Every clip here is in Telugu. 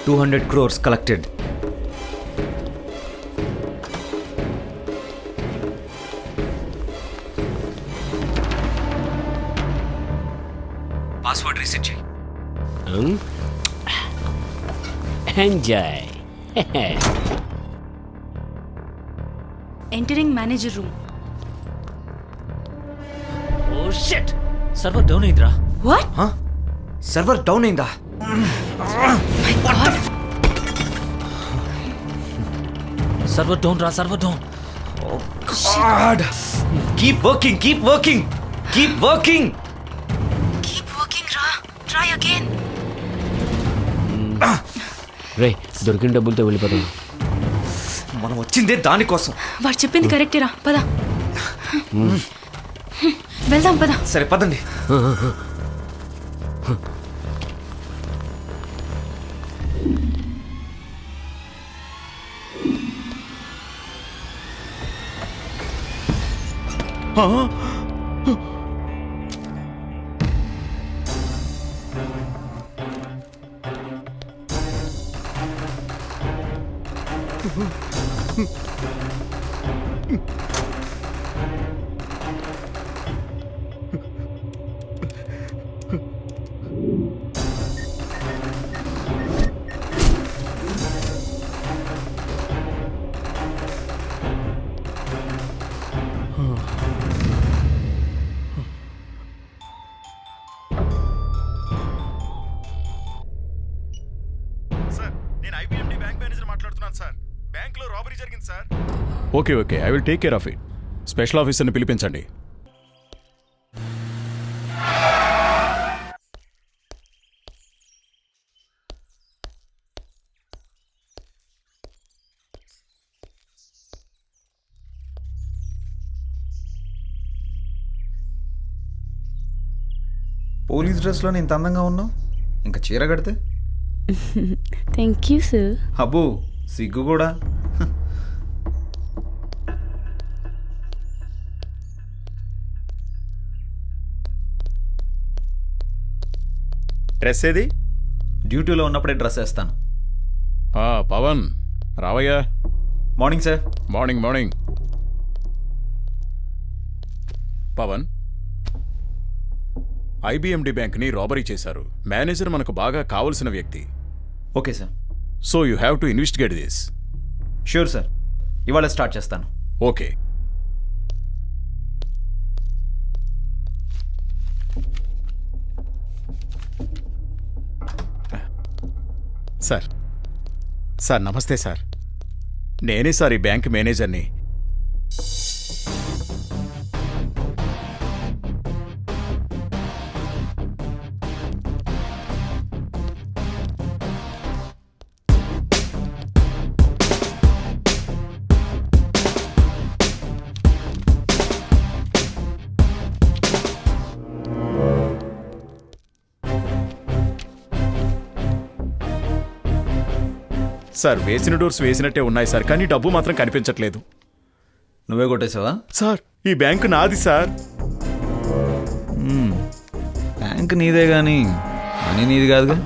200 crores collected. Password reset చేయి. Enjoy. Entering manager room. Oh shit, server down అయిందిరా. What? Huh? సర్వర్ డౌన్ అయిందా? My God. సర్వర్ డౌన్ రా, server down. Oh God! Keep working, keep working, keep working. Keep working, Ra. Try again. రే, దొరికిన డబ్బులతో వెళ్ళిపోతాం. మనం వచ్చిందే దానికోసం. వాడు చెప్పింది కరెక్టేరా, పద. వెళ్దాం పద. సరే పదండి. సార్, నేను ఐబిఎండి బ్యాంక్ మేనేజర్ మాట్లాడుతున్నాను సార్. బ్యాంక్లో రాబరీ జరిగింది sir. Okay okay, I will take care of it. Special ఆఫీసర్ని పిలిపించండి. పోలీస్ డ్రెస్లో ఇంత అందంగా ఉన్నావు, ఇంకా చీర కడితే థ్యాంక్ యూ సార్. అబ్బో సిగ్గు కూడా. డ్రెస్ ఏది? డ్యూటీలో ఉన్నప్పుడే డ్రెస్ వేస్తాను. పవన్ రావయ్యా. Morning sir. Morning morning. Pavan, IBMD బ్యాంక్ని రాబరీ చేశారు. మేనేజర్ మనకు బాగా కావలసిన వ్యక్తి. Okay sir. So you have to investigate this. Sure sir, ఇవాళ స్టార్ట్ చేస్తాను. ఓకే. సార్, సార్ నమస్తే సార్. నేనే సార్ ఈ బ్యాంక్ మేనేజర్ని. సార్, వేసిన డోర్స్ వేసినట్టే ఉన్నాయి సార్, కానీ డబ్బు మాత్రం కనిపించట్లేదు. నువ్వే కొట్టేసావా? సార్, ఈ బ్యాంకు నాది సార్. బ్యాంక్ నీదే కానీ మనీ నీది కాదుగా.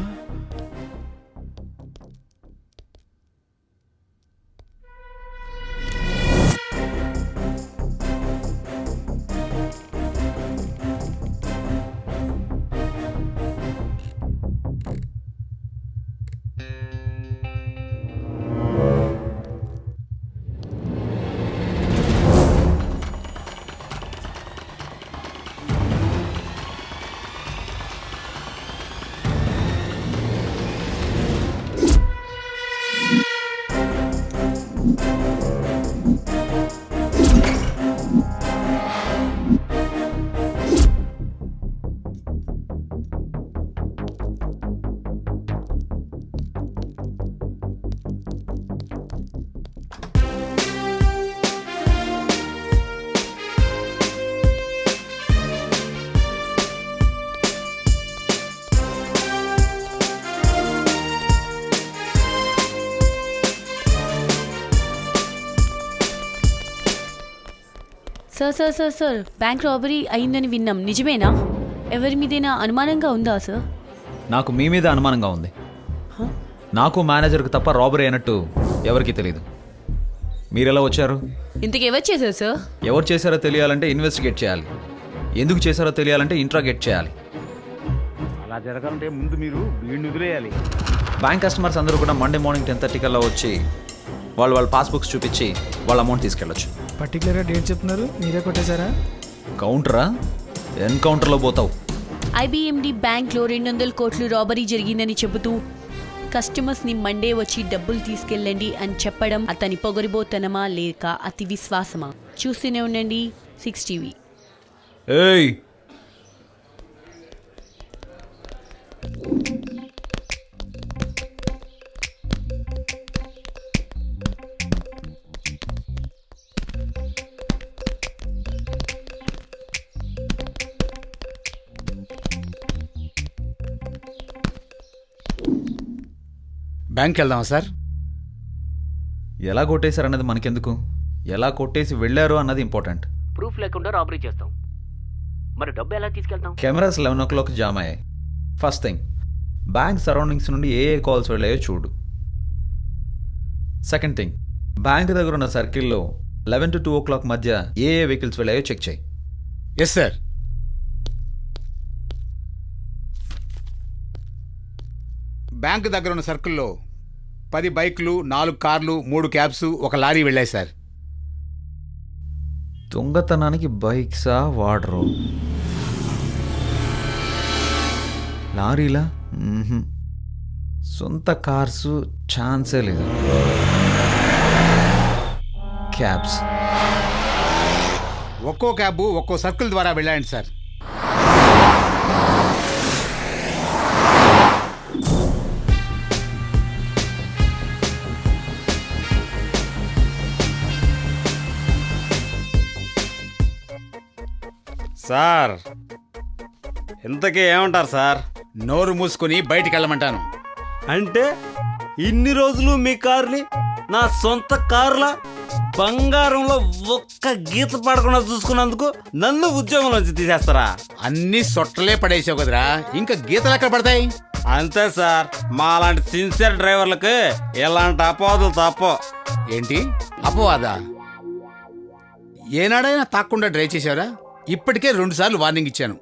Sir sir sir sir bank robbery అయిందని విన్నాం, నిజమేనా? ఎవరి మీదైనా అనుమానంగా ఉందా సార్? నాకు మీ మీద అనుమానంగా ఉంది. నాకు మేనేజర్కి తప్ప రాబరీ అయినట్టు ఎవరికీ తెలియదు. మీరెలా వచ్చారు? ఇంతకు ఎవరు చేశారు సార్? ఎవరు చేశారో తెలియాలంటే ఇన్వెస్టిగేట్ చేయాలి. ఎందుకు చేశారో తెలియాలంటే ఇంట్రాగేట్ చేయాలి. అలా జరగాలంటే ముందు మీరు వీడిని వదిలేయాలి. బ్యాంక్ కస్టమర్స్ అందరూ కూడా మండే మార్నింగ్ 10:30 కల్లా వచ్చి వాళ్ళ పాస్బుక్స్ చూపించి వాళ్ళ అమౌంట్ తీసుకెళ్ళొచ్చు. పర్టికులర్గా డేట్ చెప్తున్నారు, మీరే కొట్టేశారా? కౌంటరా? ఎన్కౌంటర్లో పోతావు. ఐబిఎండి బ్యాంక్లో 200 కోట్లు రాబరీ జరిగిందని చెబుతూ కస్టమర్స్ని మండే వచ్చి డబ్బులు తీసుకెళ్ళండి అని చెప్పడం అతని పొగరిబోతనమా లేక అతి విశ్వాసమా? చూస్తూనే ఉండండి 6 టీవీ. ఏయ్, బ్యాంక్కి వెళ్దామా సార్? ఎలా కొట్టేశారు అన్నది మనకెందుకు, ఎలా కొట్టేసి వెళ్ళారు అన్నది ఇంపార్టెంట్. ప్రూఫ్ లేకుండా రాబరీ చేస్తాం, మరి డబ్బు ఎలా తీసుకెళ్తాం? కెమెరాస్ 11 o'clock జామ్ అయ్యాయి. ఫస్ట్ థింగ్, బ్యాంక్ సరౌండింగ్స్ నుండి ఏ కాల్స్ వెళ్ళాయో చూడు. సెకండ్ థింగ్, బ్యాంక్ దగ్గర ఉన్న సర్కిల్లో 11 to 2 o'clock మధ్య ఏ వెహికల్స్ వెళ్ళాయో చెక్ చేయి. Yes sir. బ్యాంక్ దగ్గర ఉన్న సర్కిల్లో 10 బైకులు, 4 కార్లు, 3 క్యాబ్స్, 1 లారీ వెళ్ళాయి సార్. దొంగతనానికి బైక్సా వాడరు, లారీలా? సొంత కార్సు ఛాన్సే లేదు. క్యాబ్స్ ఒక్కో క్యాబ్ ఒక్కో సర్కిల్ ద్వారా వెళ్ళాయండి సార్. సార్ ఇంతకీ ఏమంటారు సార్? నోరు మూసుకొని బయటికి వెళ్ళమంటాను. అంటే ఇన్ని రోజులు మీ కార్ని నా సొంత కార్ల బంగారంలో ఒక్క గీత పడకుండా చూసుకున్నందుకు నన్ను ఉద్యోగంలోంచి తీసేస్తారా? అన్ని సొట్టలే పడేసావు కదరా, ఇంకా గీతలు ఎక్కడ పడతాయి? అంతే సార్, మా అలాంటి సిన్సియర్ డ్రైవర్లకి ఇలాంటి అపవాదులు తప్ప. ఏంటి అపవాదా? ఏనాడైనా తాక్కుండా డ్రైవ్ చేశారా? ఇప్పటికే 2 సార్లు వార్నింగ్ ఇచ్చాను,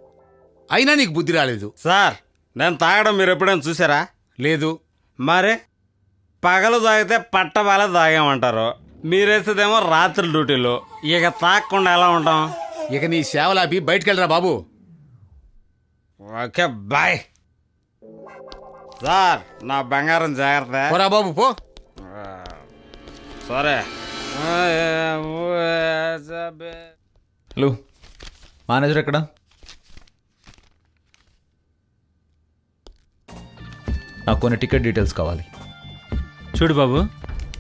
అయినా నీకు బుద్ధి రాలేదు. సార్ నేను తాగడం మీరు ఎప్పుడైనా చూసారా? లేదు. మరి పగలు తాగితే పట్టబాల తాగామంటారు, మీరేసేదేమో రాత్రి డ్యూటీలు. ఇక తాగకుండా ఎలా ఉంటాం? ఇక నీ సేవలాపి బయటకెళ్ళరా బాబు. Okay bye. సార్ నా బంగారం జాగ్రత్త. పోరా బాబు పో. సరే. హలో, మేనేజర్ ఎక్కడ? నాకు కొన్ని టికెట్ డీటెయిల్స్ కావాలి. చూడు బాబు,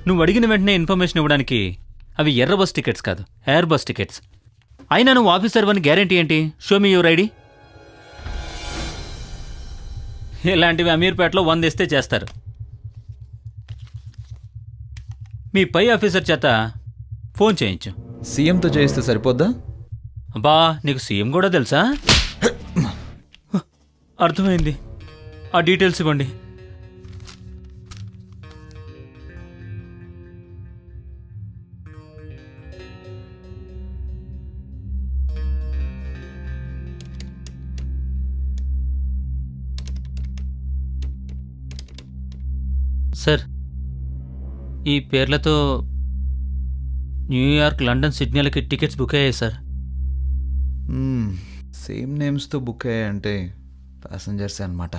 నువ్వు అడిగిన వెంటనే ఇన్ఫర్మేషన్ ఇవ్వడానికి అవి ఎర్ర బస్ టికెట్స్ కాదు, ఎయిర్ బస్ టికెట్స్. అయినా నువ్వు ఆఫీసర్ అని గ్యారంటీ ఏంటి? Show me your ID. ఇలాంటివి అమీర్పేటలో 100 ఇస్తే చేస్తారు. మీ పై ఆఫీసర్ చేత ఫోన్ చేయించు. సీఎంతో చేయిస్తే సరిపోద్దా? అబ్బా, నీకు సీఎం కూడా తెలుసా? అర్థమైంది. ఆ డీటెయిల్స్ ఇవ్వండి. సార్, ఈ పేర్లతో న్యూయార్క్, లండన్, సిడ్నీలకి టికెట్స్ బుక్ అయ్యాయి సార్. సేమ్ నేమ్స్తో బుక్ అయ్యాయంటే ప్యాసింజర్సే అనమాట.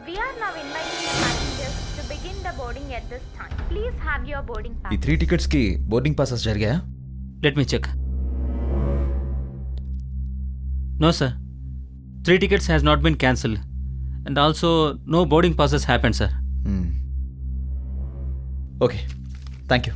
We are now inviting the passengers to begin the boarding at this time. Please have your boarding pass. ఈ 3 టికెట్స్కి బోర్డింగ్ పాసెస్ జరిగాయా? Let me check. No sir, 3 tickets has not been cancelled and also no boarding passes happened, sir. Okay, thank you.